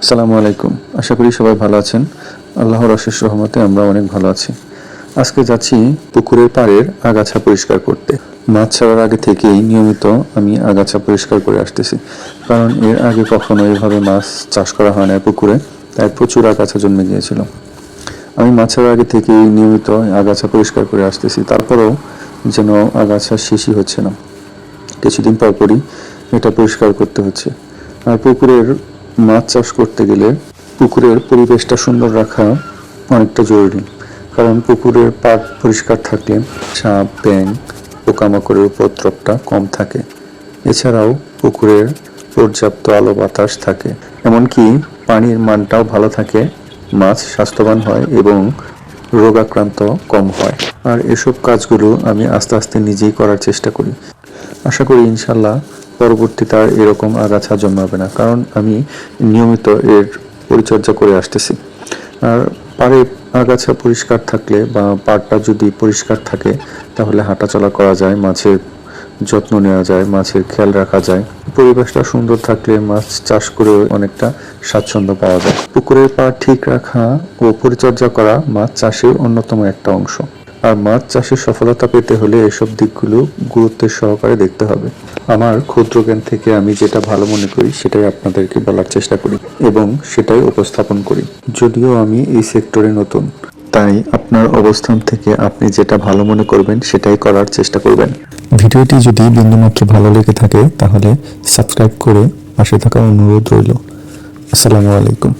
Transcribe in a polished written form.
আসসালামু আলাইকুম। আশা করি সবাই ভালো আছেন। আল্লাহর অশেষ রহমতে আমরা অনেক ভালো আছি। আজকে যাচ্ছি পুকুরের পাড়ের আগাছা পরিষ্কার করতে। মাছ ছাড়ার আগে থেকেই নিয়মিত আমি আগাছা পরিষ্কার করে আসতেছি, কারণ এর আগে কখনো এভাবে মাছ চাষ করা হয় না পুকুরে, তাই প্রচুর আগাছা জন্মে গিয়েছিল। আমি মাছ ছাড়ার আগে থেকেই নিয়মিত আগাছা পরিষ্কার করে আসতেছি, তারপরেও যেন আগাছা শেষই হচ্ছে না। কিছুদিন পর পরই এটা পরিষ্কার করতে হচ্ছে। আর পুকুরের মাছ চাষ করতে গেলে পুকুরের পরিবেশটা সুন্দর রাখা অনেকটা জরুরি, কারণ পুকুরের পাড় পরিষ্কার থাকলে সাপ, ব্যাঙ, পোকামাকড়ের উপদ্রবটা কম থাকে। এছাড়াও পুকুরের পর্যাপ্ত আলো বাতাস থাকে, এমনকি পানির মানটাও ভালো থাকে, মাছ স্বাস্থ্যবান হয় এবং রোগাক্রান্ত কম হয়। আর এসব কাজগুলো আমি আস্তে আস্তে নিজেই করার চেষ্টা করি। আশা করি ইনশাল্লাহ পরবর্তীতে আর এরকম আগাছা জন্মাবে না, কারণ আমি নিয়মিত এর পরিচর্যা করে আসতেছি। আর পাড়ে আগাছা পরিষ্কার থাকলে বা পাড়টা যদি পরিষ্কার থাকে তাহলে হাঁটাচলা করা যায়, মাছের যত্ন নেওয়া যায়, মাছের খেয়াল রাখা যায়। পরিবেশটা সুন্দর থাকলে মাছ চাষ করে অনেকটা স্বাচ্ছন্দ্য পাওয়া যায়। পুকুরের পাড় ঠিক রাখা ও পরিচর্যা করা মাছ চাষের অন্যতম একটা অংশ। আর মাছ চাষে সফলতা পেতে হলে এসব দিকগুলো গুরুত্বের সহকারে দেখতে হবে। আমার ক্ষুদ্র জ্ঞান থেকে আমি যেটা ভালো মনে করি সেটাই আপনাদেরকে বলার চেষ্টা করি এবং সেটাই উপস্থাপন করি। যদিও আমি এই সেক্টরে নতুন, তাই আপনার অবস্থান থেকে আপনি যেটা ভালো মনে করবেন সেটাই করার চেষ্টা করবেন। ভিডিওটি যদি বিন্দুমাত্র ভালো লেগে থাকে তাহলে সাবস্ক্রাইব করে পাশে থাকা অনুরোধ রইল। আসসালামু আলাইকুম।